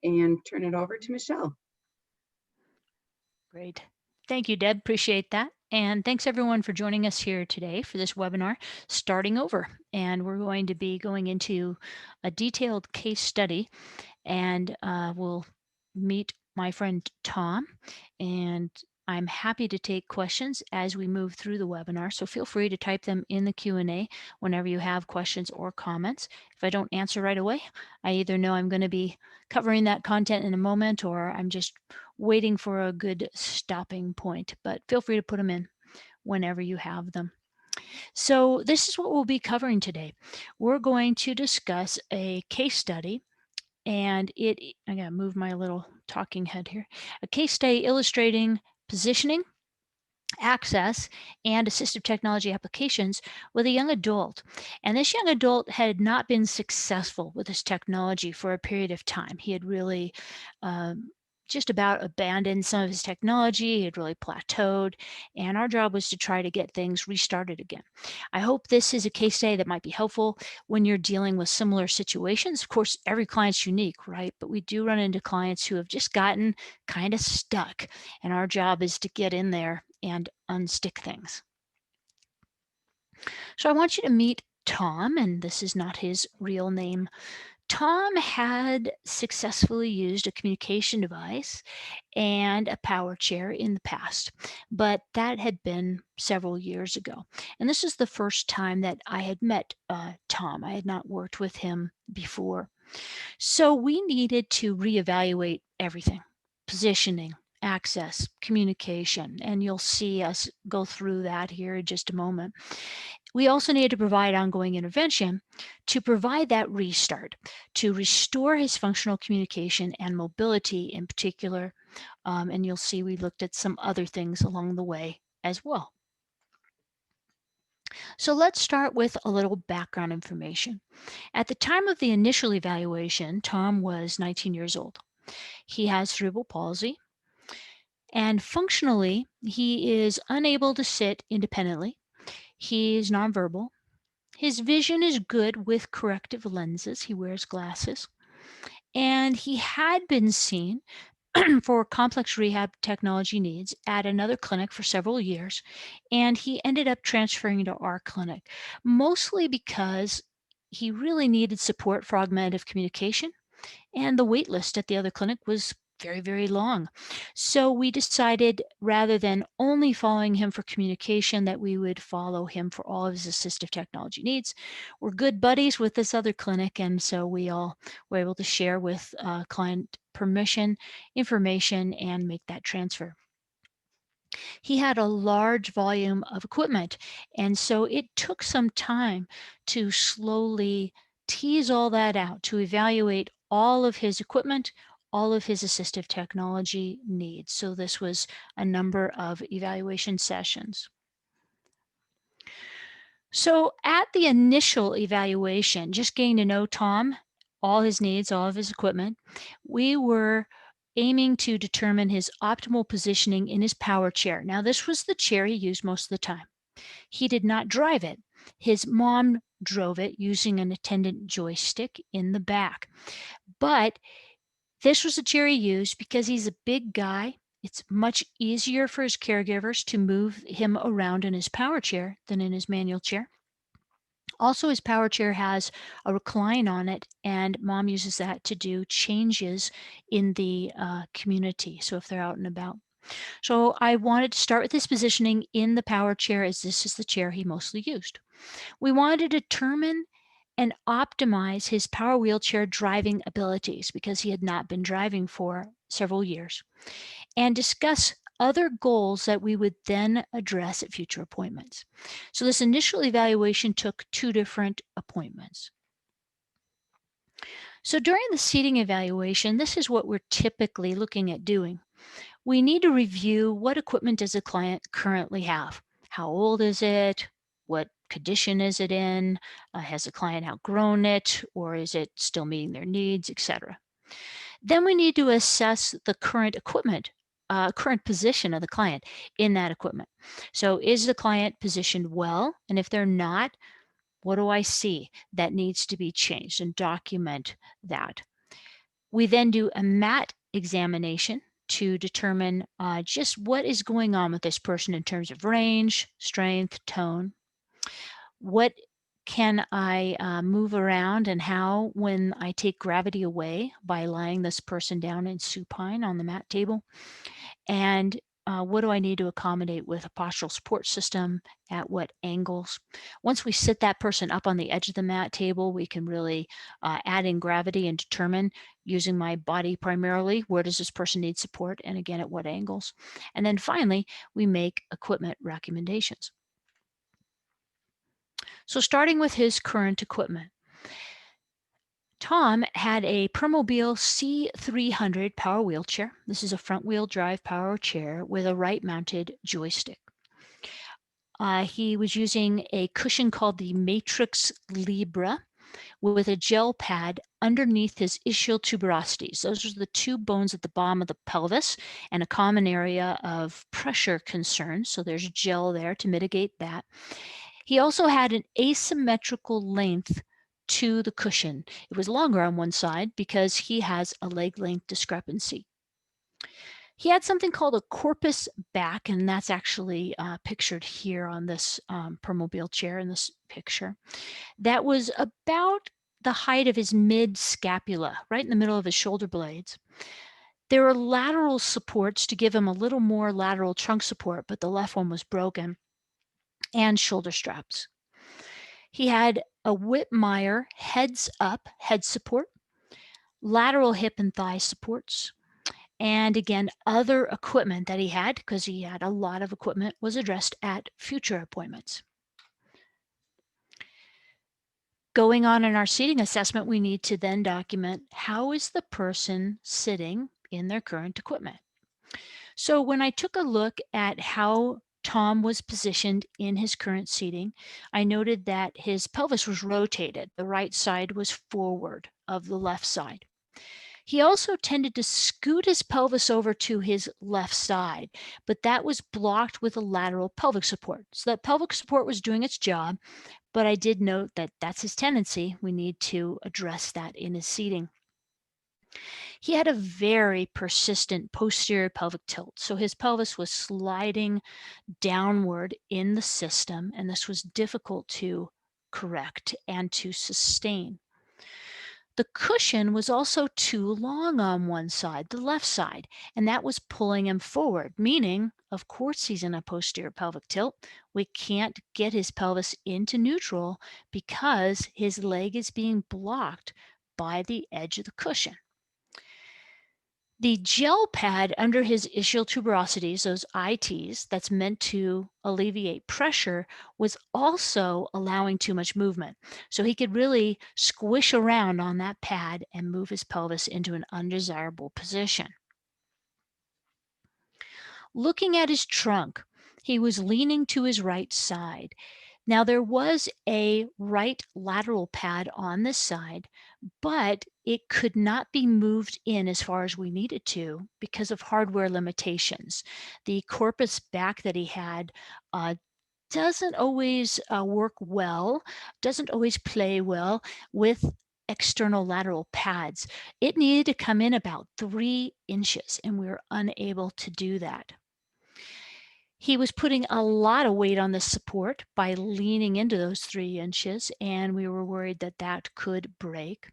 and turn it over to Michelle. Great. Thank you, Deb. Appreciate that. And thanks everyone for joining us here today for this webinar, Starting Over. And we're going to be going into a detailed case study, and we'll meet my friend Tom. And I'm happy to take questions as we move through the webinar. So feel free to type them in the Q&A whenever you have questions or comments. If I don't answer right away, I either know I'm going to be covering that content in a moment, or I'm just waiting for a good stopping point. But feel free to put them in whenever you have them. So this is what we'll be covering today. We're going to discuss a case study, and I gotta move my little talking head here. A case study illustrating positioning, access, and assistive technology applications with a young adult. And this young adult had not been successful with this technology for a period of time. He had really just about abandoned some of his technology. He had really plateaued, and our job was to try to get things restarted again. I hope this is a case study that might be helpful when you're dealing with similar situations. Of course, every client's unique, right? But we do run into clients who have just gotten kind of stuck, and our job is to get in there and unstick things. So I want you to meet Tom, and this is not his real name. Tom had successfully used a communication device and a power chair in the past, but that had been several years ago. And this is the first time that I had met Tom. I had not worked with him before. So we needed to reevaluate everything: positioning, access, communication, and you'll see us go through that here in just a moment. We also needed to provide ongoing intervention to provide that restart, to restore his functional communication and mobility in particular. And you'll see we looked at some other things along the way as well. So let's start with a little background information. At the time of the initial evaluation, Tom was 19 years old. He has cerebral palsy, and functionally, he is unable to sit independently. He is nonverbal. His vision is good with corrective lenses. He wears glasses. And he had been seen for complex rehab technology needs at another clinic for several years. And he ended up transferring to our clinic, mostly because he really needed support for augmentative communication, and the wait list at the other clinic was very, very long. So we decided, rather than only following him for communication, that we would follow him for all of his assistive technology needs. We're good buddies with this other clinic, and so we all were able to share with client permission, information, and make that transfer. He had a large volume of equipment, and so it took some time to slowly tease all that out, to evaluate all of his equipment, all of his assistive technology needs. So this was a number of evaluation sessions. So at the initial evaluation, just getting to know Tom, all his needs, all of his equipment, we were aiming to determine his optimal positioning in his power chair. Now, this was the chair he used most of the time. He did not drive it. His mom drove it using an attendant joystick in the back. But this was the chair he used because he's a big guy. It's much easier for his caregivers to move him around in his power chair than in his manual chair. Also, his power chair has a recline on it, and mom uses that to do changes in the community. So if they're out and about. So I wanted to start with his positioning in the power chair, as this is the chair he mostly used. We wanted to determine and optimize his power wheelchair driving abilities, because he had not been driving for several years, and discuss other goals that we would then address at future appointments. So this initial evaluation took 2 different appointments. So during the seating evaluation, this is what we're typically looking at doing. We need to review: what equipment does the client currently have? How old is it? What condition is it in? Has the client outgrown it, or is it still meeting their needs, etc. Then we need to assess the current equipment, current position of the client in that equipment. So is the client positioned well? And if they're not, what do I see that needs to be changed, and document that. We then do a mat examination to determine just what is going on with this person in terms of range, strength, tone. What can I move around and how when I take gravity away by lying this person down in supine on the mat table? And what do I need to accommodate with a postural support system at what angles? Once we sit that person up on the edge of the mat table, we can really add in gravity and determine using my body primarily where does this person need support and again at what angles. And then finally, we make equipment recommendations. So starting with his current equipment. Tom had a Permobil C300 power wheelchair. This is a front wheel drive power chair with a right mounted joystick. He was using a cushion called the Matrix Libra with a gel pad underneath his ischial tuberosities. Those are the two bones at the bottom of the pelvis and a common area of pressure concern. So there's gel there to mitigate that. He also had an asymmetrical length to the cushion. It was longer on one side because he has a leg length discrepancy. He had something called a corpus back, and that's actually pictured here on this Permobil chair in this picture. That was about the height of his mid scapula, right in the middle of his shoulder blades. There were lateral supports to give him a little more lateral trunk support, but the left one was broken, and shoulder straps. He had a Whitmire heads up head support, lateral hip and thigh supports, and again, other equipment that he had, because he had a lot of equipment, was addressed at future appointments. Going on in our seating assessment, we need to then document how is the person sitting in their current equipment. So when I took a look at how Tom was positioned in his current seating, I noted that his pelvis was rotated. The right side was forward of the left side. He also tended to scoot his pelvis over to his left side, but that was blocked with a lateral pelvic support. So that pelvic support was doing its job, but I did note that that's his tendency. We need to address that in his seating. He had a very persistent posterior pelvic tilt. So his pelvis was sliding downward in the system, and this was difficult to correct and to sustain. The cushion was also too long on one side, the left side, and that was pulling him forward, meaning, of course, he's in a posterior pelvic tilt. We can't get his pelvis into neutral because his leg is being blocked by the edge of the cushion. The gel pad under his ischial tuberosities, those ITs, that's meant to alleviate pressure, was also allowing too much movement. So he could really squish around on that pad and move his pelvis into an undesirable position. Looking at his trunk, he was leaning to his right side. Now, there was a right lateral pad on this side, but it could not be moved in as far as we needed to because of hardware limitations. The corpus back that he had doesn't always work well, doesn't always play well with external lateral pads. It needed to come in about 3 inches, and we were unable to do that. He was putting a lot of weight on the support by leaning into those 3 inches, and we were worried that that could break.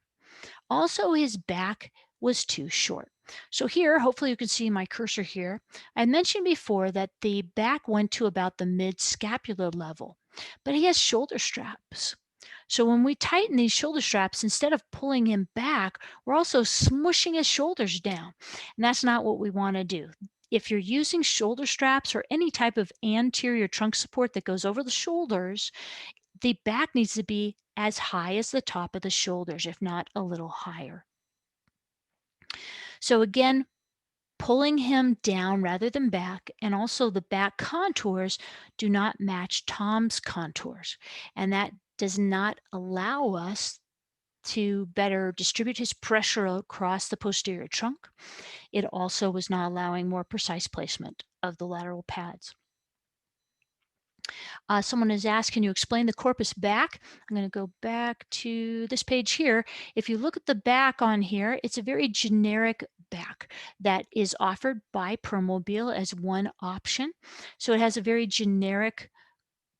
Also, his back was too short. So here, hopefully you can see my cursor here. I mentioned before that the back went to about the mid-scapular level, but he has shoulder straps. So when we tighten these shoulder straps, instead of pulling him back, we're also smushing his shoulders down. And that's not what we want to do. If you're using shoulder straps or any type of anterior trunk support that goes over the shoulders, the back needs to be as high as the top of the shoulders, if not a little higher. So again, pulling him down rather than back, and also the back contours do not match Tom's contours. And that does not allow us to better distribute his pressure across the posterior trunk. It also was not allowing more precise placement of the lateral pads. Someone has asked, can you explain the corpus back? I'm going to go back to this page here. If you look at the back on here, it's a very generic back that is offered by Permobile as one option. So it has a very generic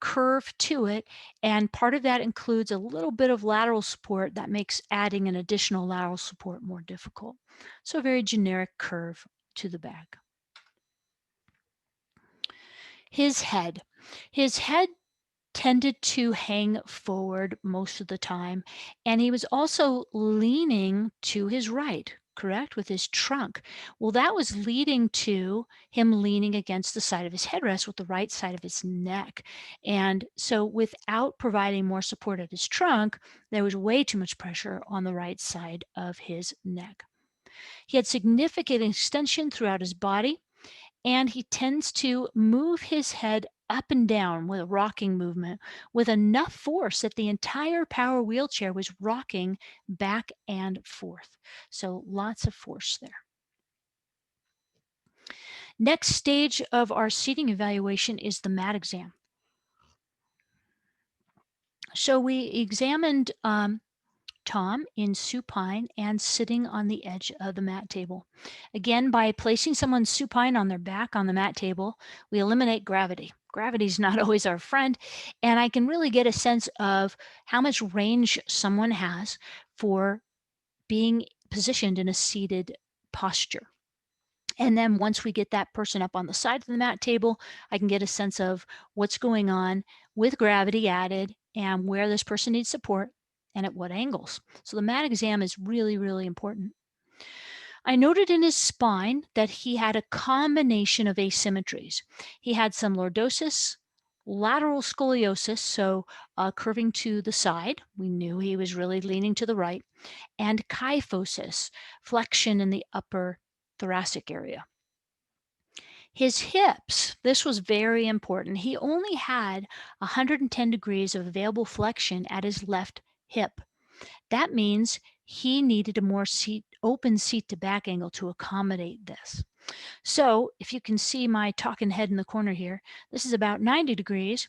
curve to it, and part of that includes a little bit of lateral support that makes adding an additional lateral support more difficult. So a very generic curve to the back. His head. His head tended to hang forward most of the time, and he was also leaning to his right, correct, with his trunk. Well, that was leading to him leaning against the side of his headrest with the right side of his neck. And so, without providing more support at his trunk, there was way too much pressure on the right side of his neck. He had significant extension throughout his body, and he tends to move his head up and down with a rocking movement with enough force that the entire power wheelchair was rocking back and forth. So lots of force there. Next stage of our seating evaluation is the mat exam. So we examined Tom in supine and sitting on the edge of the mat table. Again, by placing someone supine on their back on the mat table, we eliminate gravity. Gravity is not always our friend, and I can really get a sense of how much range someone has for being positioned in a seated posture. And then once we get that person up on the side of the mat table, I can get a sense of what's going on with gravity added and where this person needs support and at what angles. So the mat exam is really, really important. I noted in his spine that he had a combination of asymmetries. He had some lordosis, lateral scoliosis, so curving to the side. We knew he was really leaning to the right, and kyphosis, flexion in the upper thoracic area. His hips, this was very important. He only had 110 degrees of available flexion at his left hip. That means he needed a more open seat to back angle to accommodate this. So if you can see my talking head in the corner here, this is about 90 degrees,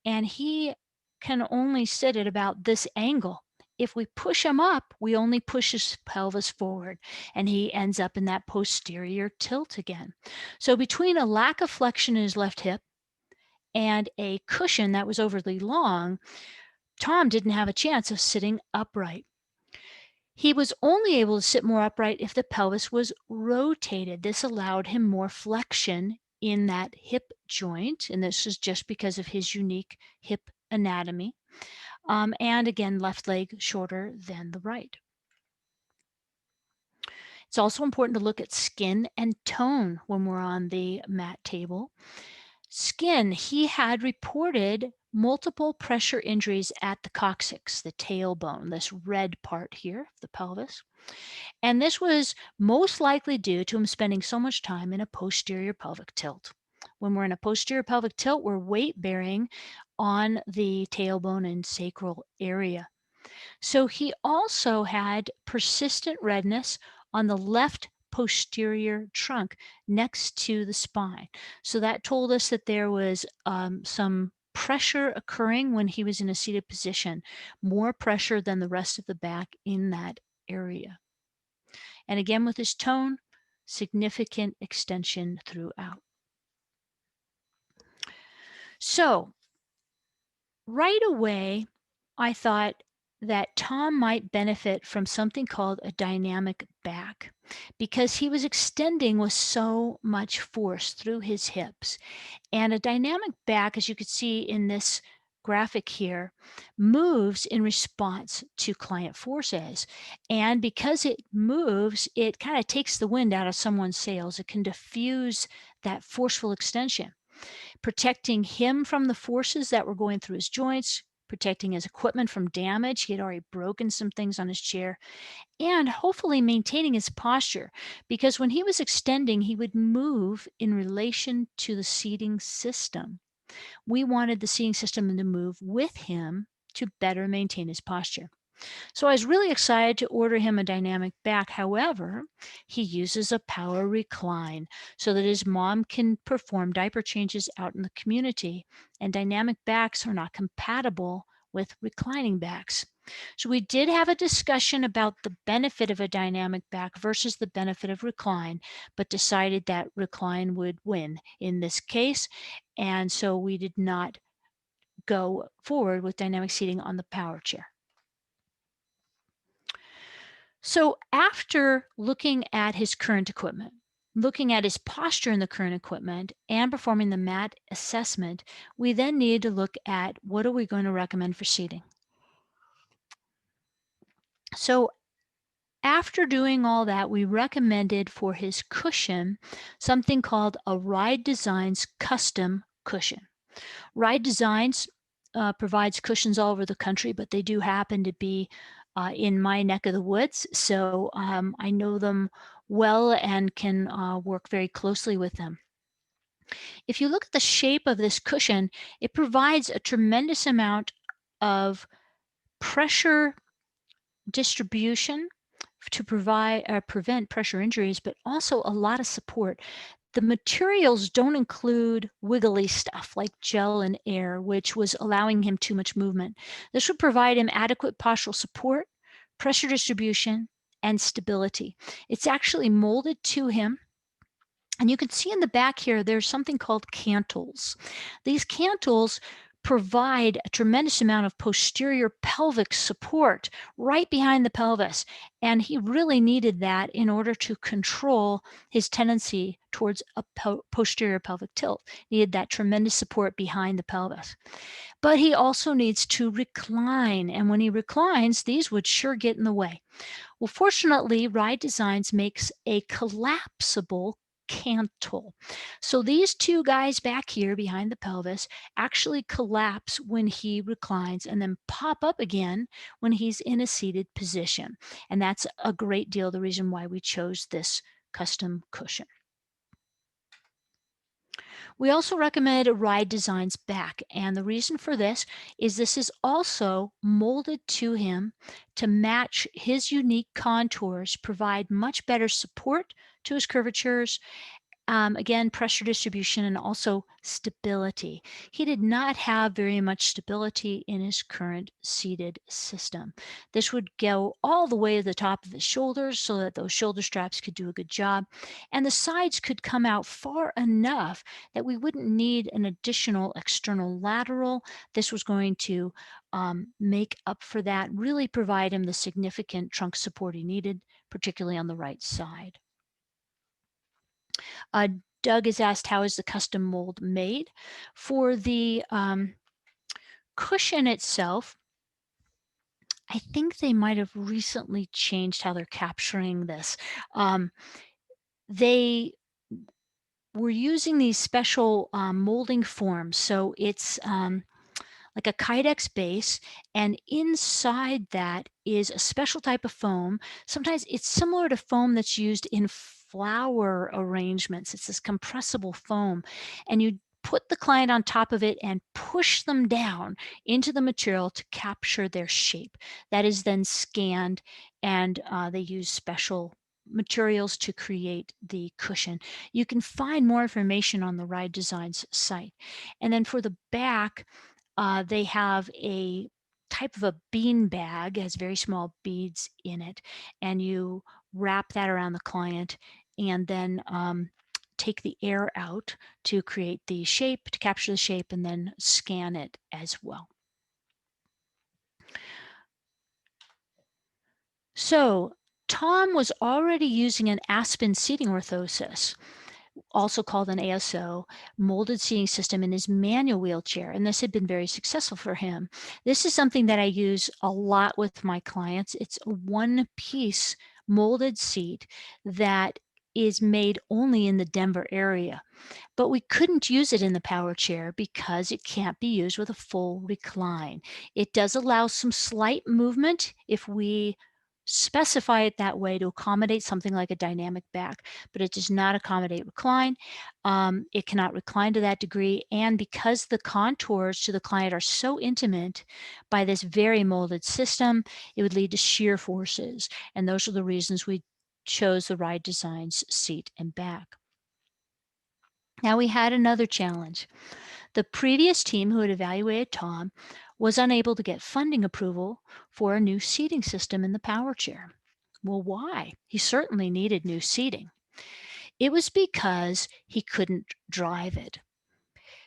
and he can only sit at about this angle. If we push him up, we only push his pelvis forward, and he ends up in that posterior tilt again. So between a lack of flexion in his left hip and a cushion that was overly long, Tom didn't have a chance of sitting upright. He was only able to sit more upright if the pelvis was rotated. This allowed him more flexion in that hip joint, and this is just because of his unique hip anatomy. And again, left leg shorter than the right. It's also important to look at skin and tone when we're on the mat table. Skin, he had reported multiple pressure injuries at the coccyx, the tailbone, this red part here of the pelvis. And this was most likely due to him spending so much time in a posterior pelvic tilt. When we're in a posterior pelvic tilt, we're weight bearing on the tailbone and sacral area. So he also had persistent redness on the left posterior trunk next to the spine. So that told us that there was some pressure occurring when he was in a seated position, more pressure than the rest of the back in that area. And again, with his tone, significant extension throughout. So right away, I thought that Tom might benefit from something called a dynamic back because he was extending with so much force through his hips. And a dynamic back, as you could see in this graphic here, moves in response to client forces. And because it moves, it kind of takes the wind out of someone's sails. It can diffuse that forceful extension, protecting him from the forces that were going through his joints, protecting his equipment from damage. He had already broken some things on his chair, and hopefully maintaining his posture because when he was extending, he would move in relation to the seating system. We wanted the seating system to move with him to better maintain his posture. So I was really excited to order him a dynamic back. However, he uses a power recline so that his mom can perform diaper changes out in the community. And dynamic backs are not compatible with reclining backs. So we did have a discussion about the benefit of a dynamic back versus the benefit of recline, but decided that recline would win in this case. And so we did not go forward with dynamic seating on the power chair. So after looking at his current equipment, looking at his posture in the current equipment, and performing the MAT assessment, we then needed to look at what are we going to recommend for seating. So after doing all that, we recommended for his cushion something called a Ride Designs custom cushion. Ride Designs provides cushions all over the country, but they do happen to be in my neck of the woods. So I know them well and can work very closely with them. If you look at the shape of this cushion, it provides a tremendous amount of pressure distribution to prevent pressure injuries, but also a lot of support. The materials don't include wiggly stuff like gel and air, which was allowing him too much movement. This would provide him adequate postural support, pressure distribution, and stability. It's actually molded to him. And you can see in the back here, there's something called cantles. These cantles provide a tremendous amount of posterior pelvic support right behind the pelvis. And he really needed that in order to control his tendency towards a posterior pelvic tilt. He needed that tremendous support behind the pelvis. But he also needs to recline. And when he reclines, these would sure get in the way. Well, fortunately, Ride Designs makes a collapsible cantle. So these two guys back here behind the pelvis actually collapse when he reclines and then pop up again when he's in a seated position. And that's a great deal the reason why we chose this custom cushion. We also recommend a Ride Designs back, and the reason for this is also molded to him to match his unique contours, provide much better support to his curvatures, again, pressure distribution and also stability. He did not have very much stability in his current seated system. This would go all the way to the top of his shoulders so that those shoulder straps could do a good job. And the sides could come out far enough that we wouldn't need an additional external lateral. This was going to make up for that, really provide him the significant trunk support he needed, particularly on the right side. Uh, Doug has asked, how is the custom mold made? For the cushion itself, I think they might have recently changed how they're capturing this. They were using these special molding forms. So it's like a Kydex base, and inside that is a special type of foam. Sometimes it's similar to foam that's used in flower arrangements. It's this compressible foam, and you put the client on top of it and push them down into the material to capture their shape. That is then scanned, and they use special materials to create the cushion. You can find more information on the Ride Designs site. And then for the back, they have a type of a bean bag, has very small beads in it, and you wrap that around the client and then take the air out to create the shape, to capture the shape, and then scan it as well. So Tom was already using an Aspen seating orthosis, also called an ASO, molded seating system in his manual wheelchair, and this had been very successful for him. This is something that I use a lot with my clients. It's a one-piece molded seat that is made only in the Denver area, but we couldn't use it in the power chair because it can't be used with a full recline. It does allow some slight movement if we specify it that way to accommodate something like a dynamic back, but it does not accommodate recline. It cannot recline to that degree. And because the contours to the client are so intimate by this very molded system, it would lead to shear forces. And those are the reasons we chose the Ride Designs seat and back. Now we had another challenge. The previous team who had evaluated Tom was unable to get funding approval for a new seating system in the power chair. Well, why? He certainly needed new seating. It was because he couldn't drive it.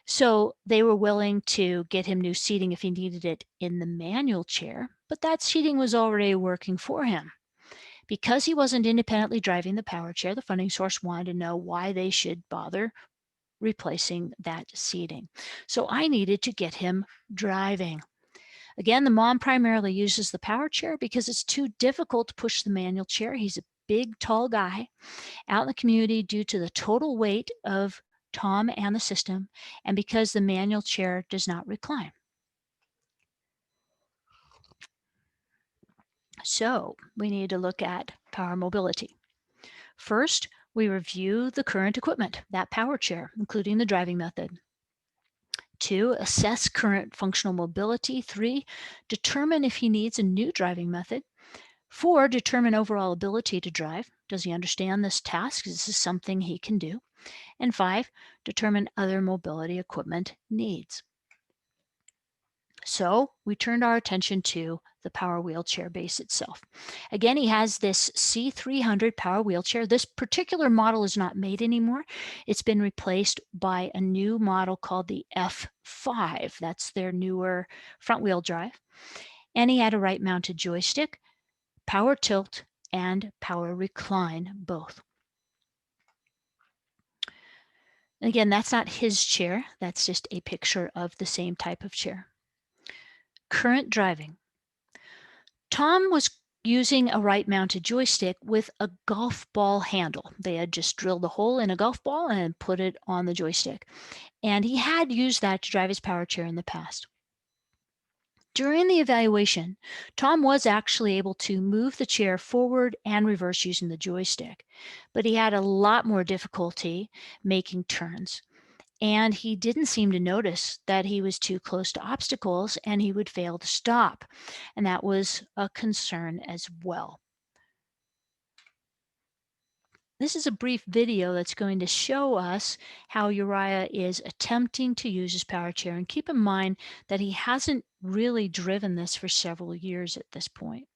So they were willing to get him new seating if he needed it in the manual chair, but that seating was already working for him. Because he wasn't independently driving the power chair, the funding source wanted to know why they should bother replacing that seating. So I needed to get him driving. Again, the mom primarily uses the power chair because it's too difficult to push the manual chair. He's a big, tall guy out in the community due to the total weight of Tom and the system, and because the manual chair does not recline. So we need to look at power mobility. First, we review the current equipment, that power chair, including the driving method. 2, assess current functional mobility. 3, determine if he needs a new driving method. 4, determine overall ability to drive. Does he understand this task? Is this something he can do? And 5, determine other mobility equipment needs. So we turned our attention to the power wheelchair base itself. Again, he has this C300 power wheelchair. This particular model is not made anymore. It's been replaced by a new model called the F5. That's their newer front wheel drive. And he had a right mounted joystick, power tilt, and power recline both. Again, that's not his chair. That's just a picture of the same type of chair. Current driving. Tom was using a right mounted joystick with a golf ball handle. They had just drilled a hole in a golf ball and put it on the joystick. And he had used that to drive his power chair in the past. During the evaluation, Tom was actually able to move the chair forward and reverse using the joystick, but he had a lot more difficulty making turns. And he didn't seem to notice that he was too close to obstacles and he would fail to stop. And that was a concern as well. This is a brief video that's going to show us how Uriah is attempting to use his power chair. And keep in mind that he hasn't really driven this for several years at this point.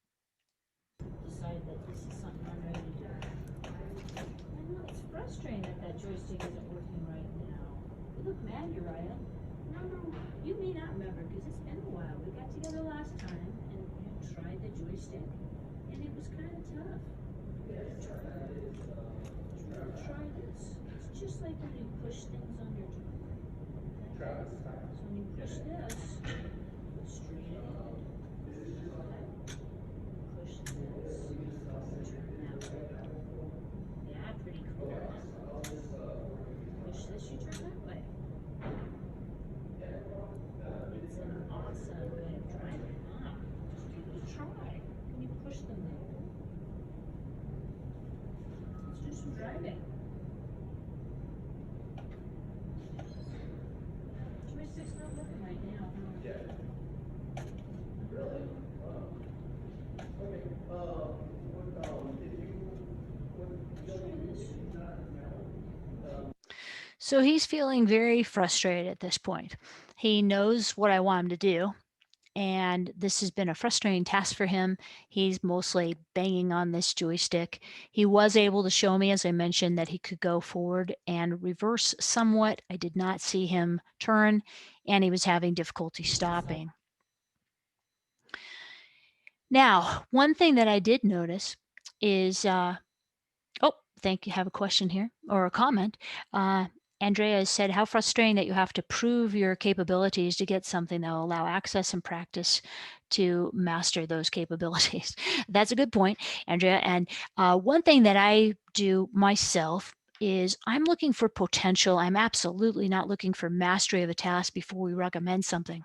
Decide that this is something I'm ready to do. I know it's frustrating that that joystick isn't working right now. You look mad, Uriah. No, you may not remember because it's been a while. We got together last time and you tried the joystick and it was kind of tough. Try this. It's just like when you push things on your tongue. So when you push this, look straight ahead. Push this, turn that way. Yeah, pretty cool. Push this, you turn that way. It's an awesome way of driving, huh? Just give it a try. Can you push them there? Let's do some driving. Joystick's not working right now, huh? Yeah. Really? So he's feeling very frustrated at this point. He knows what I want him to do, and this has been a frustrating task for him. He's mostly banging on this joystick. He was able to show me, as I mentioned, that he could go forward and reverse somewhat. I did not see him turn, and he was having difficulty stopping. Now, one thing that I did notice is, thank you. Have a question here or a comment. Andrea said, how frustrating that you have to prove your capabilities to get something that will allow access and practice to master those capabilities. That's a good point, Andrea. And one thing that I do myself is I'm looking for potential. I'm absolutely not looking for mastery of a task before we recommend something.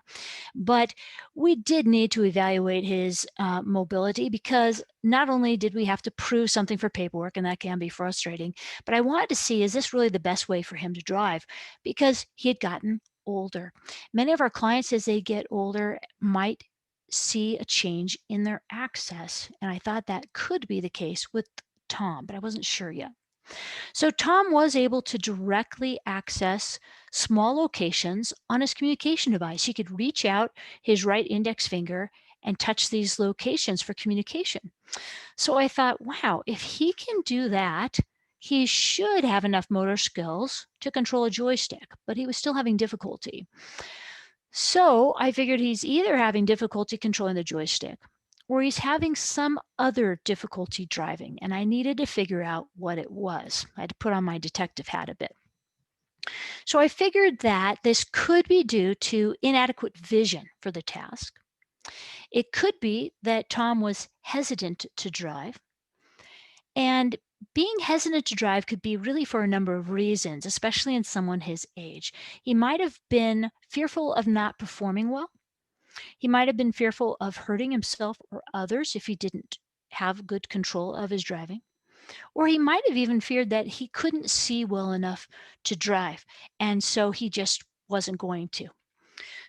But we did need to evaluate his mobility because not only did we have to prove something for paperwork, and that can be frustrating, but I wanted to see, is this really the best way for him to drive? Because he had gotten older. Many of our clients, as they get older, might see a change in their access. And I thought that could be the case with Tom, but I wasn't sure yet. So Tom was able to directly access small locations on his communication device. He could reach out his right index finger and touch these locations for communication. So I thought, wow, if he can do that, he should have enough motor skills to control a joystick, but he was still having difficulty. So I figured he's either having difficulty controlling the joystick or he's having some other difficulty driving, and I needed to figure out what it was. I had to put on my detective hat a bit. So I figured that this could be due to inadequate vision for the task. It could be that Tom was hesitant to drive, and being hesitant to drive could be really for a number of reasons, especially in someone his age. He might have been fearful of not performing well. He might have been fearful of hurting himself or others if he didn't have good control of his driving. Or he might have even feared that he couldn't see well enough to drive, and so he just wasn't going to.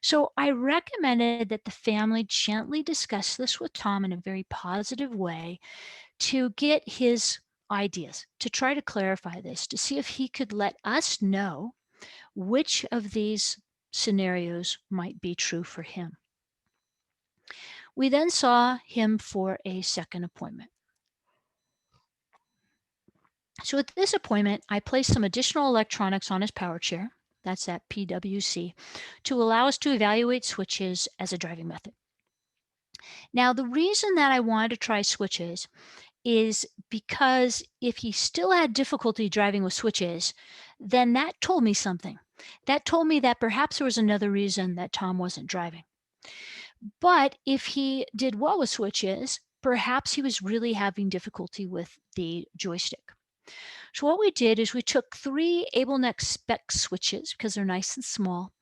So I recommended that the family gently discuss this with Tom in a very positive way to get his ideas, to try to clarify this, to see if he could let us know which of these scenarios might be true for him. We then saw him for a second appointment. So at this appointment, I placed some additional electronics on his power chair, that's that PWC, to allow us to evaluate switches as a driving method. Now, the reason that I wanted to try switches is because if he still had difficulty driving with switches, then that told me something. That told me that perhaps there was another reason that Tom wasn't driving. But if he did well with switches, perhaps he was really having difficulty with the joystick. So what we did is we took 3 AbleNeck spec switches because they're nice and small,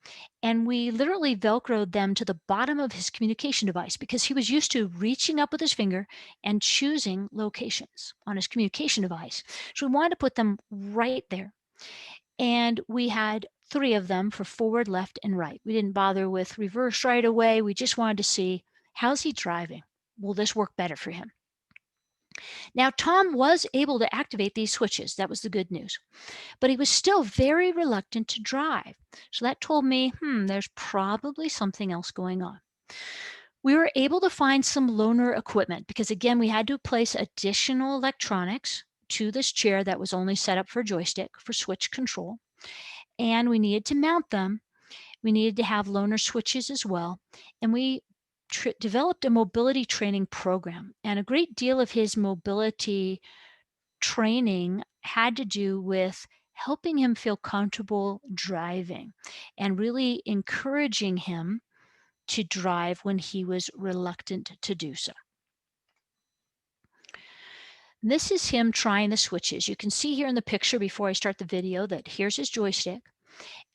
and we literally Velcroed them to the bottom of his communication device because he was used to reaching up with his finger and choosing locations on his communication device. So we wanted to put them right there. And we had 3 of them for forward, left, and right. We didn't bother with reverse right away. We just wanted to see, how's he driving? Will this work better for him? Now, Tom was able to activate these switches. That was the good news. But he was still very reluctant to drive. So that told me, there's probably something else going on. We were able to find some loaner equipment because, again, we had to place additional electronics to this chair that was only set up for joystick for switch control. And we needed to mount them. We needed to have loaner switches as well. And we developed a mobility training program. And a great deal of his mobility training had to do with helping him feel comfortable driving and really encouraging him to drive when he was reluctant to do so. This is him trying the switches. You can see here in the picture before I start the video that here's his joystick.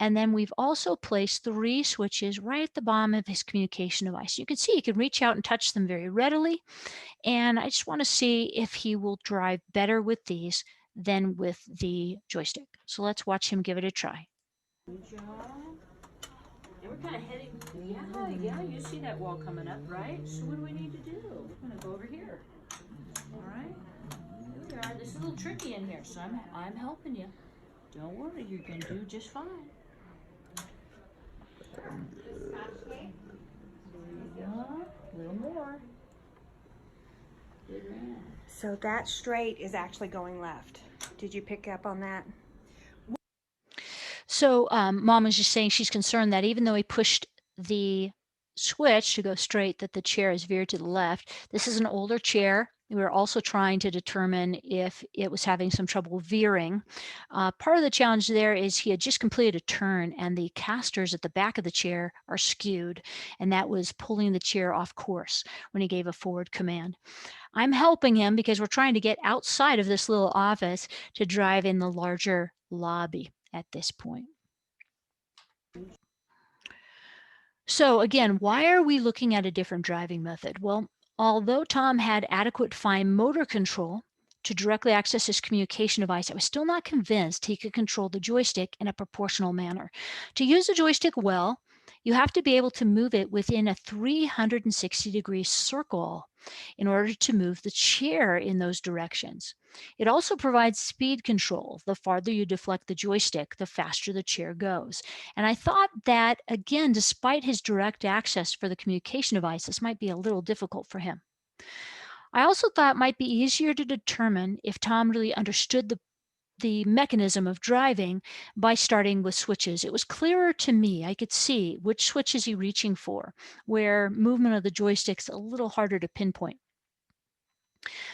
And then we've also placed 3 switches right at the bottom of his communication device. You can see he can reach out and touch them very readily. And I just want to see if he will drive better with these than with the joystick. So let's watch him give it a try. Good job. And we're kind of heading, yeah, you see that wall coming up, right? So what do we need to do? We're going to go over here. All right, here we are. This is a little tricky in here, so I'm helping you. Don't worry, you're going to do just fine. There you go. A little more. Good man. So that straight is actually going left. Did you pick up on that? So Mom was just saying she's concerned that even though he pushed the switch to go straight that the chair is veered to the left. This is an older chair. We were also trying to determine if it was having some trouble veering. Part of the challenge there is he had just completed a turn and the casters at the back of the chair are skewed, and that was pulling the chair off course when he gave a forward command. I'm helping him because we're trying to get outside of this little office to drive in the larger lobby at this point. So again, why are we looking at a different driving method? Well, although Tom had adequate fine motor control to directly access his communication device, I was still not convinced he could control the joystick in a proportional manner. To use the joystick well, you have to be able to move it within a 360-degree circle in order to move the chair in those directions. It also provides speed control. The farther you deflect the joystick, the faster the chair goes. And I thought that, again, despite his direct access for the communication device, this might be a little difficult for him. I also thought it might be easier to determine if Tom really understood the mechanism of driving by starting with switches. It was clearer to me. I could see which switch is he reaching for, where movement of the joystick's a little harder to pinpoint.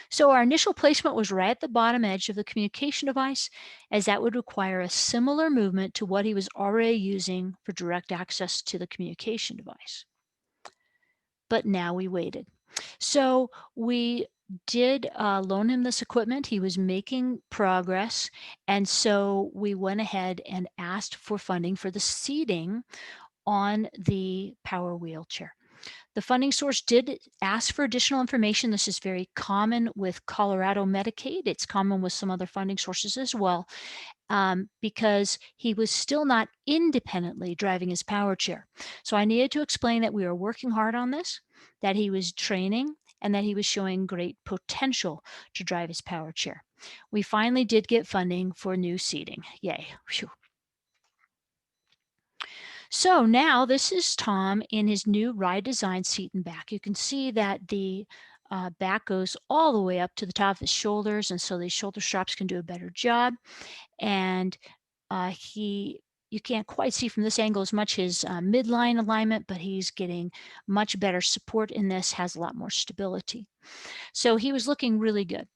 So our initial placement was right at the bottom edge of the communication device, as that would require a similar movement to what he was already using for direct access to the communication device. But now we waited. So we did loan him this equipment. He was making progress. And so we went ahead and asked for funding for the seating on the power wheelchair. The funding source did ask for additional information. This is very common with Colorado Medicaid. It's common with some other funding sources as well, because he was still not independently driving his power chair. So I needed to explain that we were working hard on this, that he was training, and that he was showing great potential to drive his power chair. We finally did get funding for new seating. Yay. Whew. So now this is Tom in his new ride design seat and back. You can see that the back goes all the way up to the top of his shoulders, and so these shoulder straps can do a better job. And you can't quite see from this angle as much his midline alignment, but he's getting much better support in this, has a lot more stability. So he was looking really good.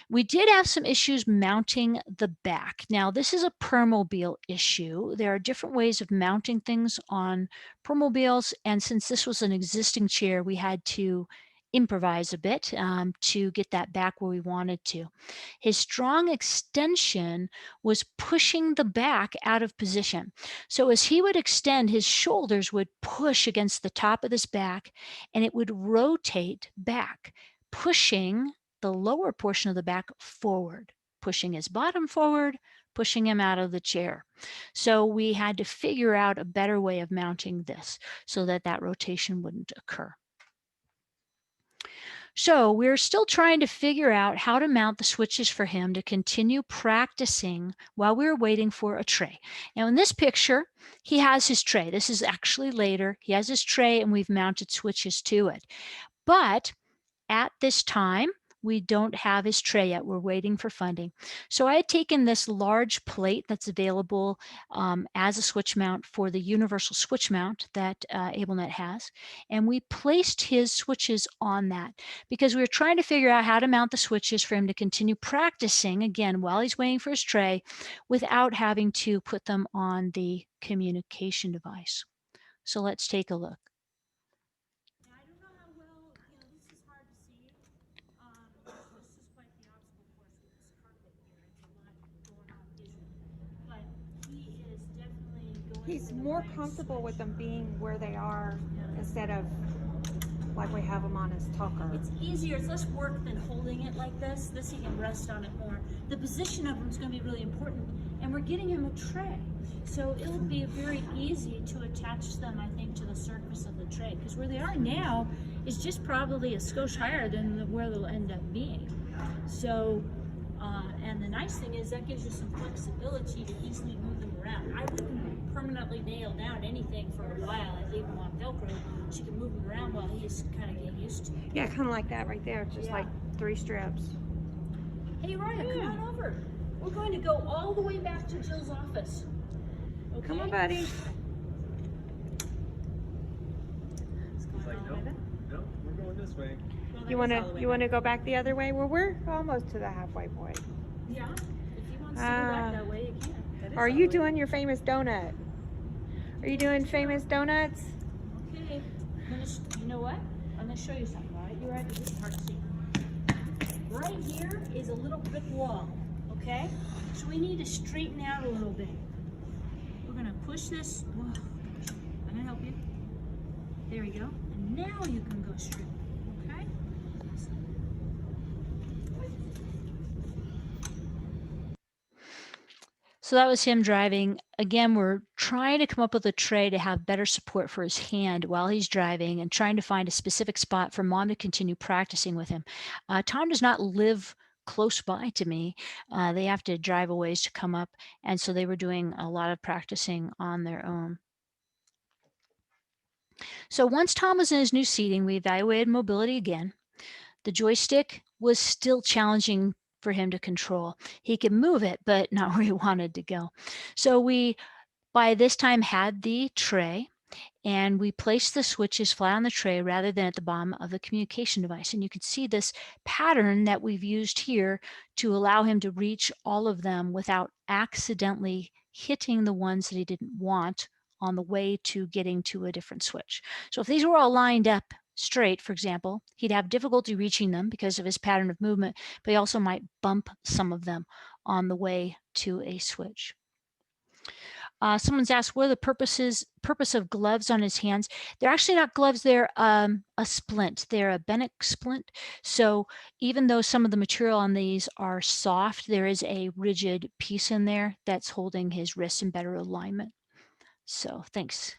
We did have some issues mounting the back. Now, this is a permobile issue. There are different ways of mounting things on permobiles, and since this was an existing chair, we had to improvise a bit to get that back where we wanted to. His strong extension was pushing the back out of position. So as he would extend, his shoulders would push against the top of his back, and it would rotate back, pushing the lower portion of the back forward, pushing his bottom forward, pushing him out of the chair. So we had to figure out a better way of mounting this so that that rotation wouldn't occur. So we're still trying to figure out how to mount the switches for him to continue practicing while we're waiting for a tray. Now in this picture, he has his tray. This is actually later. He has his tray and we've mounted switches to it. But at this time, we don't have his tray yet. We're waiting for funding. So I had taken this large plate that's available as a switch mount for the universal switch mount that ABLEnet has, and we placed his switches on that because we were trying to figure out how to mount the switches for him to continue practicing, again, while he's waiting for his tray, without having to put them on the communication device. So let's take a look. He's more comfortable with them being where they are instead of like we have them on his talker. It's easier, it's less work than holding it like this. This he can rest on it more. The position of them is going to be really important, and we're getting him a tray. So it will be very easy to attach them, I think, to the surface of the tray, because where they are now is just probably a skosh higher than where they'll end up being. So, and the nice thing is that gives you some flexibility to easily move them around. I wouldn't permanently nail down anything for a while. I'd leave them on Velcro so you can move them around while he's kind of getting used to it. Yeah, kind of like that right there, just like 3 strips. Hey, Raya, come on over. We're going to go all the way back to Jill's office. Okay? Come on, buddy. Let's It's like, nope, nope, we're going this way. Well, that You is wanna all the way you wanna back. go back the other way? Well, we're almost to the halfway point. Yeah, if he wants to go back that way, you can. That is Are all you the way doing your famous donut? Are you doing famous donuts? Okay, you know what? I'm gonna show you something, right? You're right, this is hard to see. Right here is a little brick wall, okay? So we need to straighten out a little bit. We're gonna push this, whoa, I'm gonna help you. There we go, and now you can go straight, okay? So that was him driving. Again, we're trying to come up with a tray to have better support for his hand while he's driving and trying to find a specific spot for mom to continue practicing with him. Tom does not live close by to me. They have to drive a ways to come up. And so they were doing a lot of practicing on their own. So once Tom was in his new seating, we evaluated mobility again. The joystick was still challenging for him to control. He could move it, but not where he wanted to go. So we, by this time, had the tray, and we placed the switches flat on the tray rather than at the bottom of the communication device. And you can see this pattern that we've used here to allow him to reach all of them without accidentally hitting the ones that he didn't want on the way to getting to a different switch. So if these were all lined up straight, for example, he'd have difficulty reaching them because of his pattern of movement, but he also might bump some of them on the way to a switch. Someone's asked, what are the purpose of gloves on his hands? They're actually not gloves, they're a splint. They're a Bennett splint. So even though some of the material on these are soft, there is a rigid piece in there that's holding his wrists in better alignment. So thanks.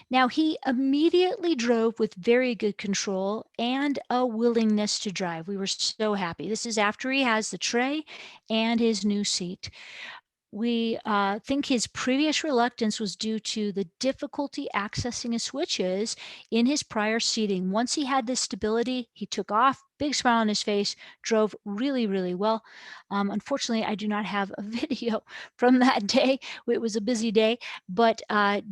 Now he immediately drove with very good control and a willingness to drive. We were so happy. This is after he has the tray and his new seat. We think his previous reluctance was due to the difficulty accessing his switches in his prior seating. Once he had this stability, he took off, big smile on his face, drove really, really well. Unfortunately, I do not have a video from that day. It was a busy day, but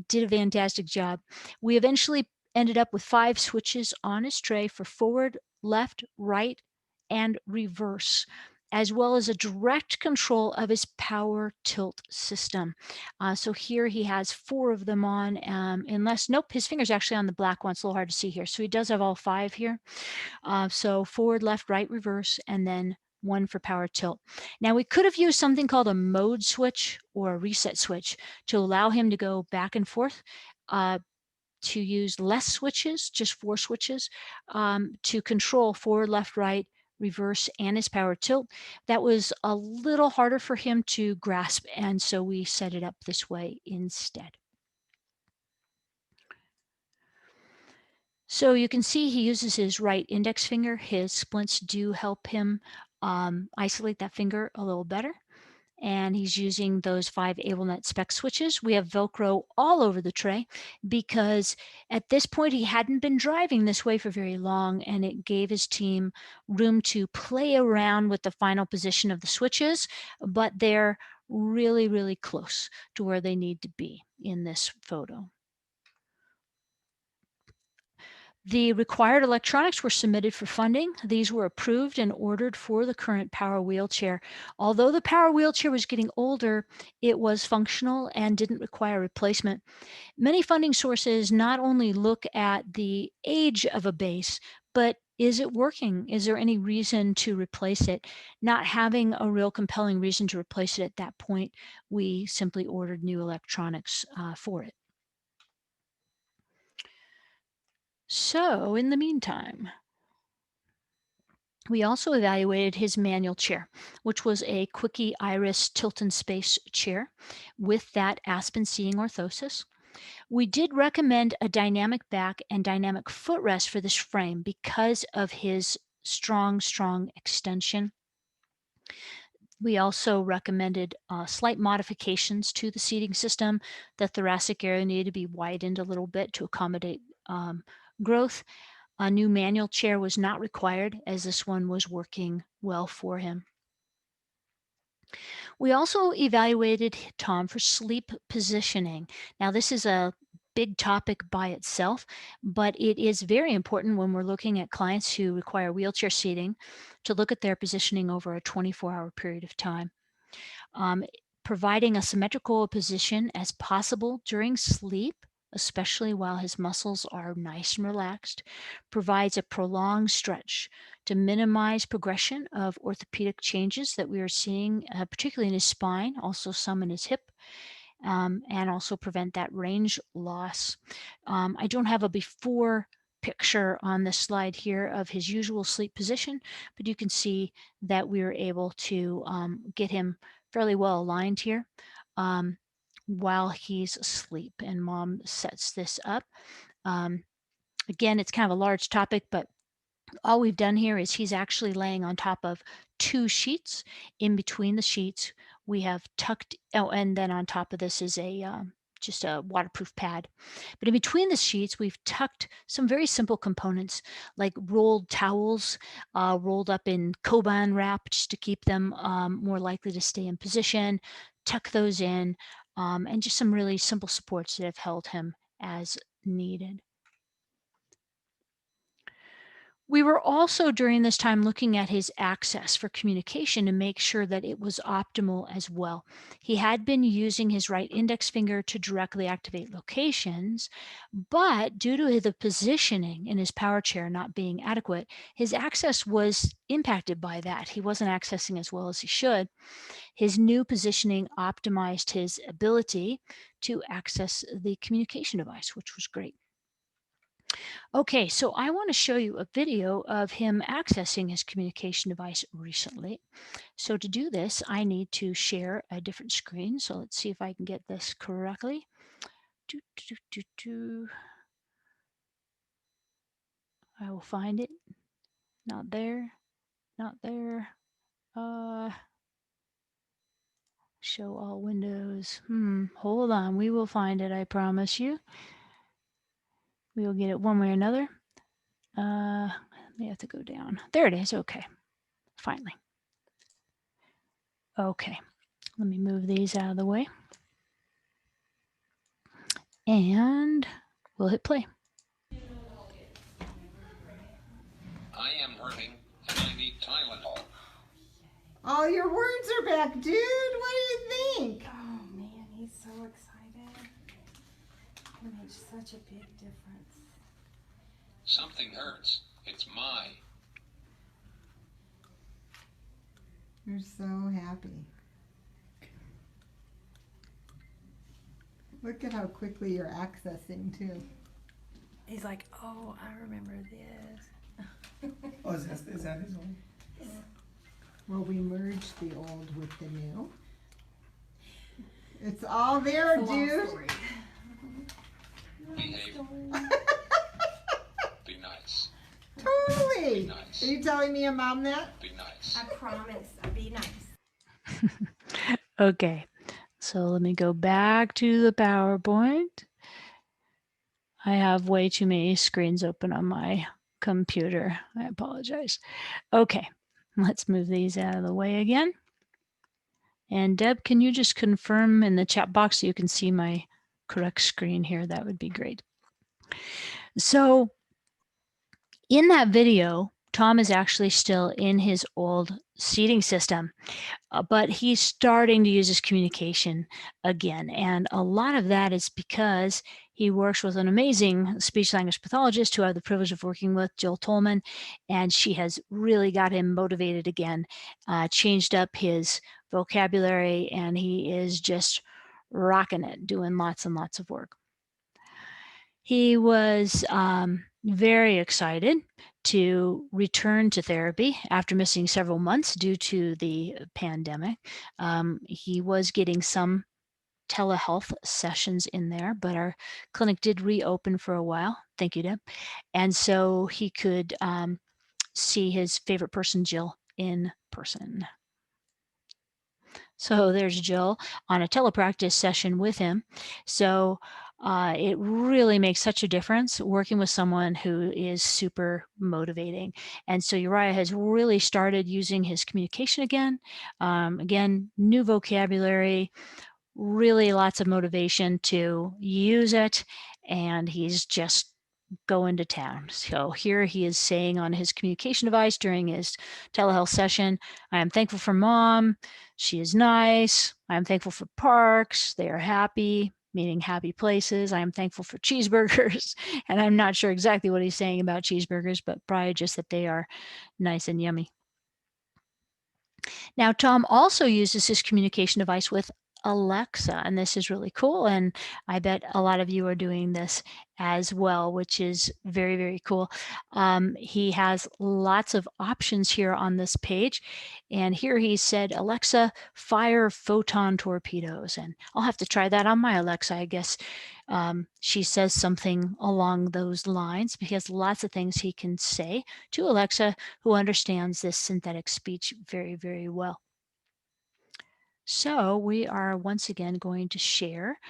did a fantastic job. We eventually ended up with 5 switches on his tray for forward, left, right, and reverse, as well as a direct control of his power tilt system. So here he has 4 of them on, nope, his finger's actually on the black one. It's a little hard to see here. So he does have all 5 here. So forward, left, right, reverse, and then 1 for power tilt. Now we could have used something called a mode switch or a reset switch to allow him to go back and forth. To use less switches, just 4 switches, to control forward, left, right, reverse, and his power tilt. That was a little harder for him to grasp, and so we set it up this way instead. So you can see he uses his right index finger. His splints do help him isolate that finger a little better. And he's using those 5 AbleNet spec switches. We have Velcro all over the tray because at this point he hadn't been driving this way for very long, and it gave his team room to play around with the final position of the switches, but they're really, really close to where they need to be in this photo. The required electronics were submitted for funding. These were approved and ordered for the current power wheelchair. Although the power wheelchair was getting older, it was functional and didn't require replacement. Many funding sources not only look at the age of a base, but is it working? Is there any reason to replace it? Not having a real compelling reason to replace it at that point, we simply ordered new electronics for it. So in the meantime, we also evaluated his manual chair, which was a Quickie Iris tilt and space chair with that Aspen seating orthosis. We did recommend a dynamic back and dynamic footrest for this frame because of his strong extension. We also recommended slight modifications to the seating system. The thoracic area needed to be widened a little bit to accommodate growth. A new manual chair was not required as this one was working well for him. We also evaluated Tom for sleep positioning. Now this is a big topic by itself, but it is very important when we're looking at clients who require wheelchair seating to look at their positioning over a 24-hour period of time. Um, Providing a symmetrical position as possible during sleep, especially while his muscles are nice and relaxed, provides a prolonged stretch to minimize progression of orthopedic changes that we are seeing, particularly in his spine, also some in his hip, and also prevent that range loss. I don't have a before picture on this slide here of his usual sleep position, but you can see that we were able to get him fairly well aligned here while he's asleep, and mom sets this up. Again, it's kind of a large topic, but all we've done here is he's actually laying on top of 2 sheets. In between the sheets, we have tucked, oh, and then on top of this is a just a waterproof pad. But in between the sheets, we've tucked some very simple components like rolled towels, rolled up in Coban wrap just to keep them more likely to stay in position. Tuck those in, and just some really simple supports that have held him as needed. We were also during this time looking at his access for communication to make sure that it was optimal as well. He had been using his right index finger to directly activate locations, but due to the positioning in his power chair not being adequate, his access was impacted by that. He wasn't accessing as well as he should. His new positioning optimized his ability to access the communication device, which was great. Okay, so I want to show you a video of him accessing his communication device recently. So to do this, I need to share a different screen. So let's see if I can get this correctly. I will find it. Not there. Not there. Show all windows. Hold on. We will find it, I promise you. We will get it one way or another. May have to go down. There it is. Okay. Finally. Okay. Let me move these out of the way. And we'll hit play. I am hurting and I need Tylenol. All your words are back, dude. What do you think? Oh man, he's so excited. It makes such a big difference. Something hurts. It's my. You're so happy. Look at how quickly you're accessing too. He's like, oh, I remember this. Oh, is that his own? Well, we merged the old with the new. It's all there, dude. Behave. Be nice. Totally. Be nice. Are you telling me and mom that? Be nice. I promise. I'll be nice. Okay, so let me go back to the PowerPoint. I have way too many screens open on my computer. I apologize. Okay, let's move these out of the way again. And Deb, can you just confirm in the chat box so you can see my correct screen here? That would be great. So in that video, Tom is actually still in his old seating system, but he's starting to use his communication again. And a lot of that is because he works with an amazing speech language pathologist who I have the privilege of working with, Jill Tolman, and she has really got him motivated again, changed up his vocabulary, and he is just rocking it, doing lots and lots of work. He was very excited to return to therapy after missing several months due to the pandemic. He was getting some telehealth sessions in there, but our clinic did reopen for a while. Thank you, Deb. And so he could see his favorite person, Jill, in person. So there's Jill on a telepractice session with him. So it really makes such a difference working with someone who is super motivating. And so Uriah has really started using his communication again. Again, new vocabulary, really lots of motivation to use it, and he's just going to town. So here he is saying on his communication device during his telehealth session, I am thankful for mom. She is nice. I am thankful for parks. They are happy, meaning happy places. I am thankful for cheeseburgers. And I'm not sure exactly what he's saying about cheeseburgers, but probably just that they are nice and yummy. Now, Tom also uses his communication device with Alexa, and this is really cool. And I bet a lot of you are doing this as well, which is very, very cool. He has lots of options here on this page. And here he said, Alexa, fire photon torpedoes. And I'll have to try that on my Alexa, I guess. She says something along those lines. He has lots of things he can say to Alexa, who understands this synthetic speech very, very well. So we are once again going to share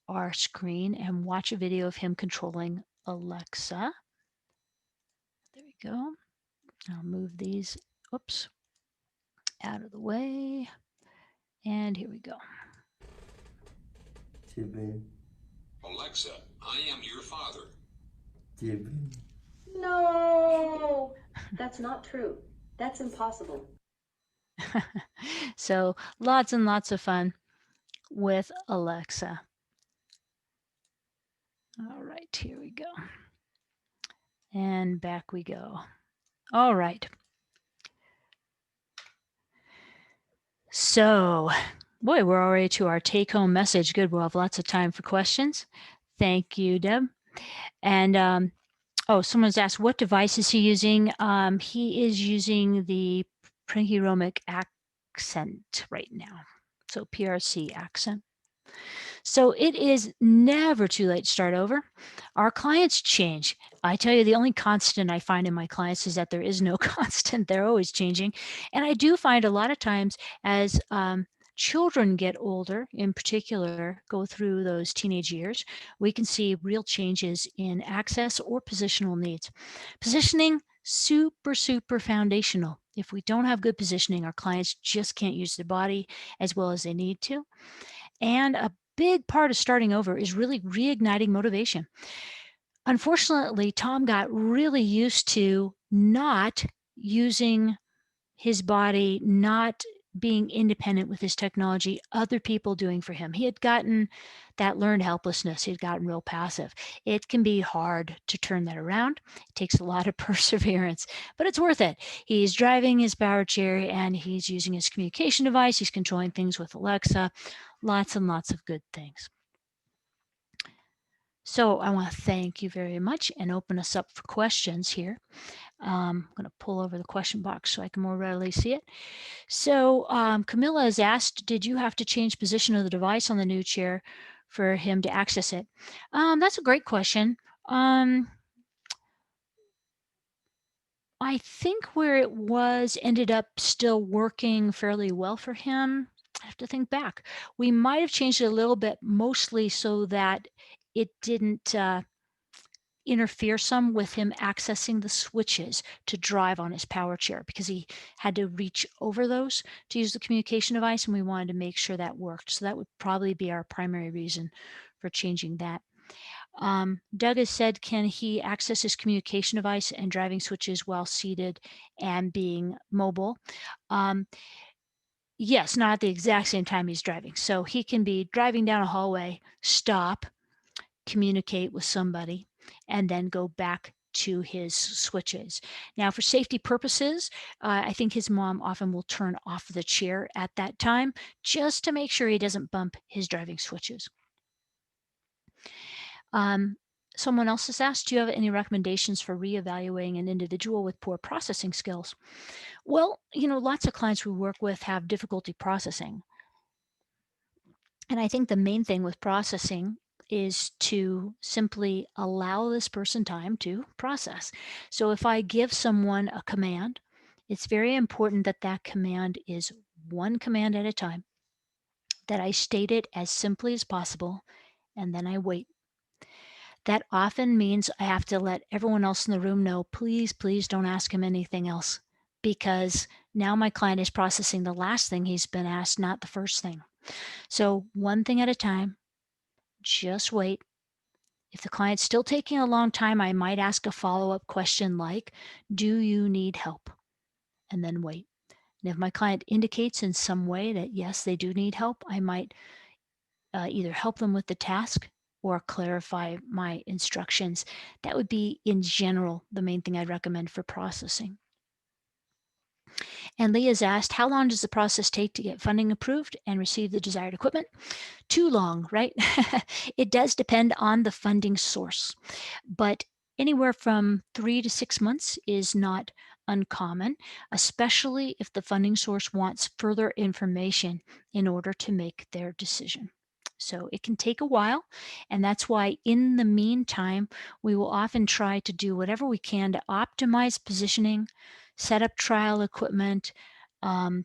our screen and watch a video of him controlling Alexa. There we go. I'll move these, oops, out of the way. And here we go. Alexa, I am your father. No, that's not true. That's impossible. So lots and lots of fun with Alexa. All right, here we go. And back we go. All right. So, boy, we're already to our take-home message. Good, we'll have lots of time for questions. Thank you, Deb. And oh, someone's asked, what device is he using? He is using the Prinkiromic Accent right now. So PRC Accent. So it is never too late to start over. Our clients change. I tell you, the only constant I find in my clients is that there is no constant. They're always changing. And I do find a lot of times as children get older, in particular, go through those teenage years, we can see real changes in access or positional needs. Positioning, super, super foundational. If we don't have good positioning, our clients just can't use their body as well as they need to. And a big part of starting over is really reigniting motivation. Unfortunately, Tom got really used to not using his body, not being independent with his technology, other people doing for him. He had gotten that learned helplessness. He'd gotten real passive. It can be hard to turn that around. It takes a lot of perseverance, but it's worth it. He's driving his power chair and he's using his communication device. He's controlling things with Alexa. Lots and lots of good things. So I want to thank you very much and open us up for questions here. I'm going to pull over the question box so I can more readily see it. So Camilla has asked, did you have to change position of the device on the new chair for him to access it? That's a great question. I think where it was ended up still working fairly well for him. I have to think back. We might have changed it a little bit, mostly so that it didn't interfere some with him accessing the switches to drive on his power chair, because he had to reach over those to use the communication device, and we wanted to make sure that worked. So that would probably be our primary reason for changing that. Doug has said, can he access his communication device and driving switches while seated and being mobile? Yes, not at the exact same time he's driving. So he can be driving down a hallway, stop, communicate with somebody, and then go back to his switches. Now, for safety purposes, I think his mom often will turn off the chair at that time just to make sure he doesn't bump his driving switches. Someone else has asked, do you have any recommendations for reevaluating an individual with poor processing skills? Well, lots of clients we work with have difficulty processing. And I think the main thing with processing is to simply allow this person time to process. So if I give someone a command, it's very important that that command is one command at a time, that I state it as simply as possible, and then I wait. That often means I have to let everyone else in the room know, please, please don't ask him anything else, because Now my client is processing the last thing he's been asked, not the first thing. So one thing at a time, just wait. If the client's still taking a long time, I might ask a follow-up question like, do you need help? And then wait. And if my client indicates in some way that yes, they do need help, I might either help them with the task or clarify my instructions. That would be, in general, the main thing I'd recommend for processing. And Leah's asked, how long does the process take to get funding approved and receive the desired equipment? Too long, right? It does depend on the funding source, but anywhere from 3 to 6 months is not uncommon, especially if the funding source wants further information in order to make their decision. So it can take a while, and that's why in the meantime, we will often try to do whatever we can to optimize positioning, set up trial equipment,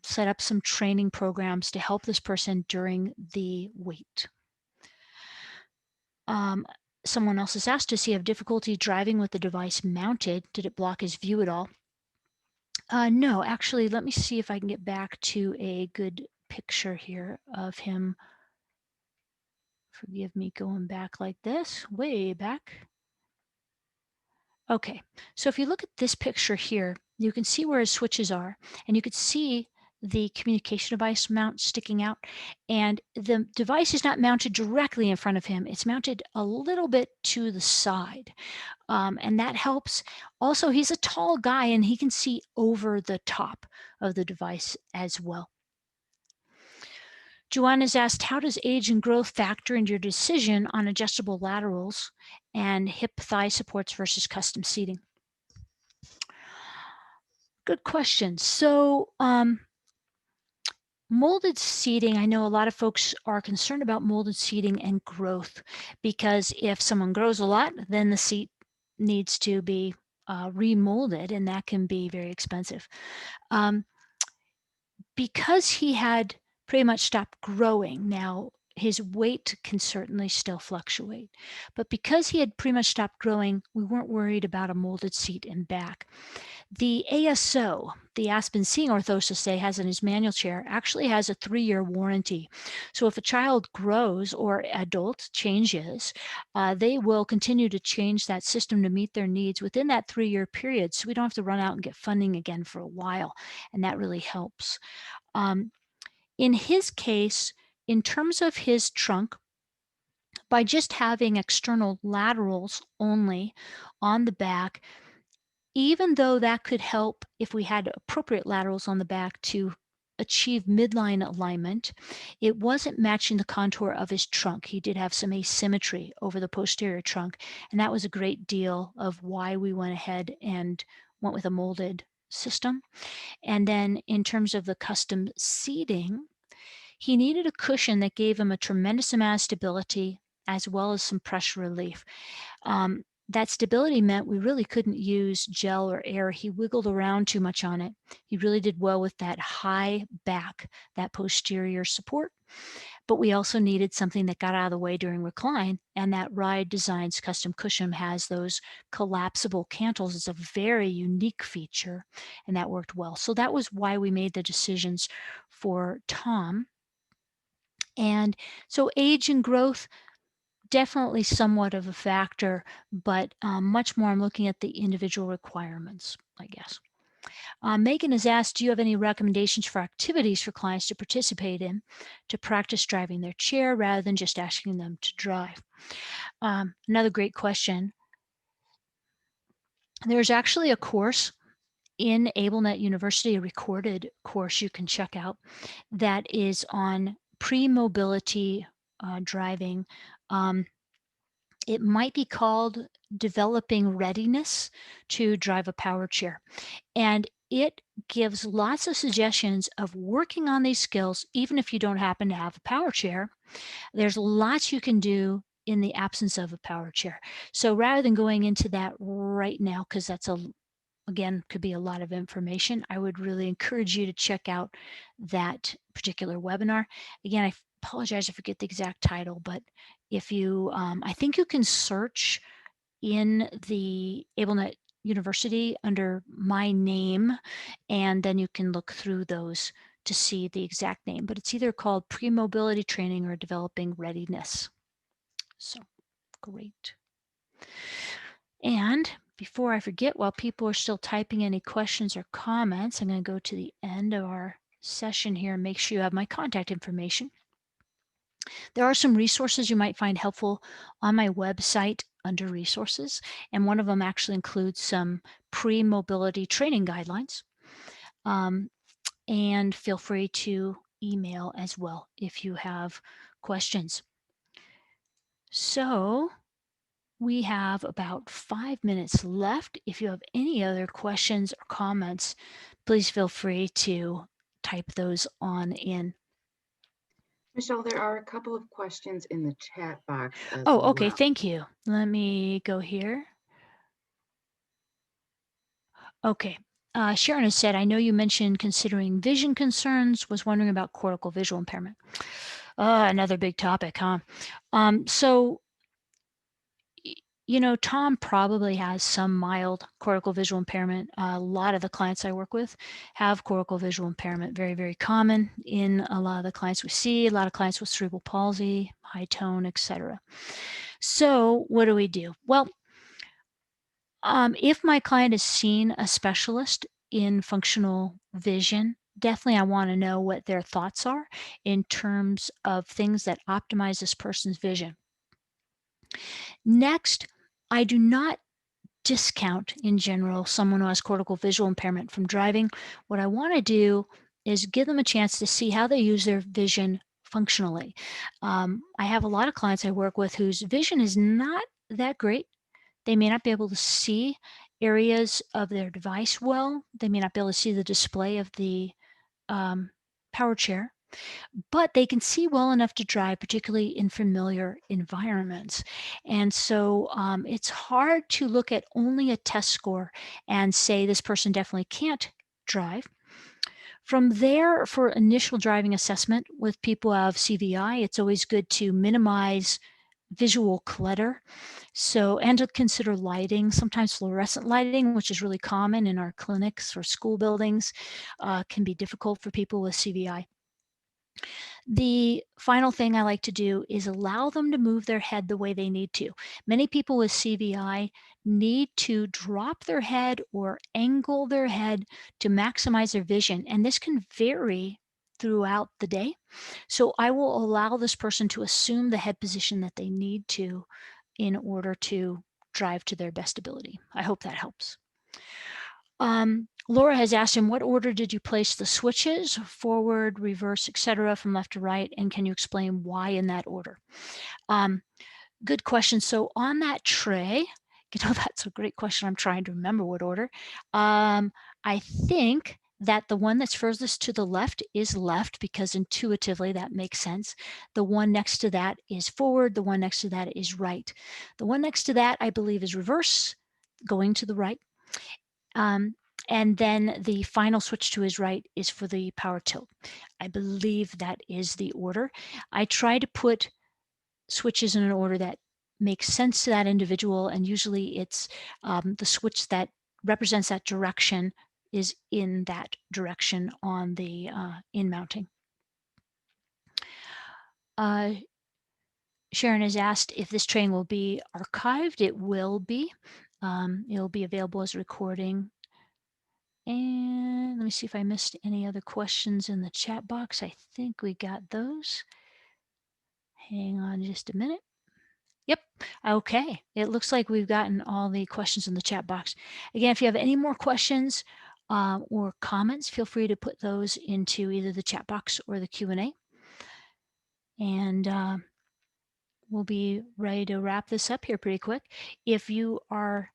set up some training programs to help this person during the wait. Someone else has asked, does he have difficulty driving with the device mounted? Did it block his view at all? No, actually, let me see if I can get back to a good picture here of him. Forgive me going back like this, way back. Okay, so if you look at this picture here, you can see where his switches are, and you could see the communication device mount sticking out, and the device is not mounted directly in front of him. It's mounted a little bit to the side, and that helps. Also, he's a tall guy, and he can see over the top of the device as well. Joanne has asked, how does age and growth factor into your decision on adjustable laterals and hip thigh supports versus custom seating? Good question. So molded seating, I know a lot of folks are concerned about molded seating and growth, because if someone grows a lot, then the seat needs to be remolded, and that can be very expensive. Because he had pretty much stopped growing, now his weight can certainly still fluctuate, but because he had pretty much stopped growing, we weren't worried about a molded seat and back. The ASO, the Aspen Seeing Orthosis Day has in his manual chair, actually has a 3-year warranty. So if a child grows or adult changes, they will continue to change that system to meet their needs within that 3-year period. So we don't have to run out and get funding again for a while. And that really helps. In his case, in terms of his trunk, by just having external laterals only on the back, even though that could help if we had appropriate laterals on the back to achieve midline alignment, it wasn't matching the contour of his trunk. He did have some asymmetry over the posterior trunk, and that was a great deal of why we went ahead and went with a molded system. And then in terms of the custom seating, he needed a cushion that gave him a tremendous amount of stability as well as some pressure relief. That stability meant we really couldn't use gel or air. He wiggled around too much on it. He really did well with that high back, that posterior support. But we also needed something that got out of the way during recline, and that Ride Designs custom cushion has those collapsible cantles. It's a very unique feature, and that worked well. So that was why we made the decisions for Tom. And so age and growth, definitely somewhat of a factor, but much more I'm looking at the individual requirements, I guess. Megan has asked, do you have any recommendations for activities for clients to participate in to practice driving their chair rather than just asking them to drive? Another great question. There's actually a course in AbleNet University, a recorded course you can check out that is on pre-mobility driving. It might be called Developing Readiness to Drive a Power Chair. And it gives lots of suggestions of working on these skills, even if you don't happen to have a power chair. There's lots you can do in the absence of a power chair. So rather than going into that right now, because that's again, could be a lot of information, I would really encourage you to check out that particular webinar. Again, I apologize, I forget the exact title, but if you, I think you can search in the AbleNet university under my name, and then you can look through those to see the exact name, but it's either called Pre-Mobility Training or Developing Readiness. So great. And before I forget, while people are still typing any questions or comments, I'm going to go to the end of our session here and make sure you have my contact information. There are some resources you might find helpful on my website under resources, and one of them actually includes some pre-mobility training guidelines. And feel free to email as well if you have questions. So we have about 5 minutes left. If you have any other questions or comments, please feel free to type those on in. Michelle, there are a couple of questions in the chat box as Oh, okay, well. thank you. Let me go here. Okay. Sharon has said, I know you mentioned considering vision concerns, was wondering about cortical visual impairment. Another big topic, huh? So, you know, Tom probably has some mild cortical visual impairment. A lot of the clients I work with have cortical visual impairment, very, very common in a lot of the clients we see, a lot of clients with cerebral palsy, high tone, etc. So what do we do? Well, if my client has seen a specialist in functional vision, definitely I want to know what their thoughts are in terms of things that optimize this person's vision. Next, I do not discount in general someone who has cortical visual impairment from driving. What I want to do is give them a chance to see how they use their vision functionally. I have a lot of clients I work with whose vision is not that great. They may not be able to see areas of their device well. They may not be able to see the display of the power chair, but they can see well enough to drive, particularly in familiar environments. And so it's hard to look at only a test score and say this person definitely can't drive. From there, for initial driving assessment with people who have CVI, it's always good to minimize visual clutter. So, and to consider lighting, sometimes fluorescent lighting, which is really common in our clinics or school buildings, can be difficult for people with CVI. The final thing I like to do is allow them to move their head the way they need to. Many people with CVI need to drop their head or angle their head to maximize their vision, and this can vary throughout the day. So I will allow this person to assume the head position that they need to in order to drive to their best ability. I hope that helps. Laura has asked him, what order did you place the switches, forward, reverse, etc., from left to right, and can you explain why in that order? Good question. So on that tray, you know, that's a great question. I'm trying to remember what order. I think that the one that's furthest to the left is left because intuitively that makes sense. The one next to that is forward. The one next to that is right. The one next to that, I believe, is reverse, going to the right. And then the final switch to his right is for the power tilt. I believe that is the order. I try to put switches in an order that makes sense to that individual, and usually it's the switch that represents that direction is in that direction on the in mounting. Sharon has asked if this training will be archived. It will be. It'll be available as a recording. And let me see if I missed any other questions in the chat box. I think we got those. Hang on just a minute. Yep. Okay. It looks like we've gotten all the questions in the chat box. Again, if you have any more questions or comments, feel free to put those into either the chat box or the Q&A. And we'll be ready to wrap this up here pretty quick. If you are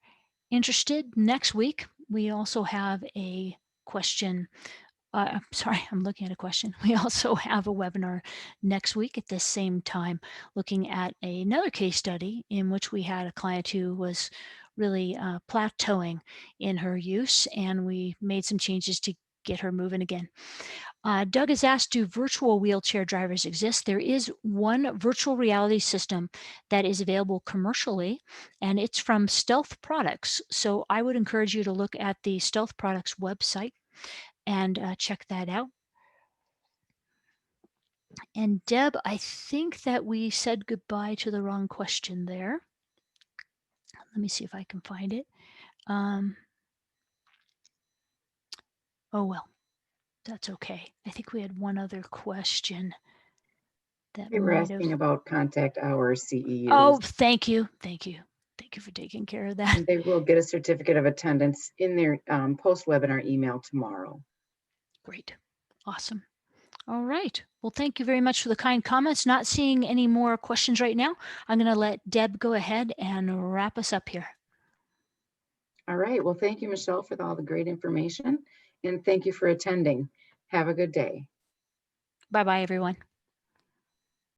interested, next week, we also have a question. I'm sorry, I'm looking at a question. We also have a webinar next week at this same time, looking at another case study in which we had a client who was really plateauing in her use, and we made some changes to get her moving again. Doug has asked, do virtual wheelchair drivers exist? There is one virtual reality system that is available commercially, and it's from Stealth Products. So I would encourage you to look at the Stealth Products website and check that out. And Deb, I think that we said goodbye to the wrong question there. Let me see if I can find it. Oh, well, that's okay. I think we had one other question that They were might have. asking about contact hours, CEUs. Oh, thank you. Thank you. Thank you for taking care of that. And they will get a certificate of attendance in their post-webinar email tomorrow. Great. Awesome. All right. Well, thank you very much for the kind comments. Not seeing any more questions right now. I'm going to let Deb go ahead and wrap us up here. All right. Well, thank you, Michelle, for all the great information. And thank you for attending. Have a good day. Bye-bye, everyone.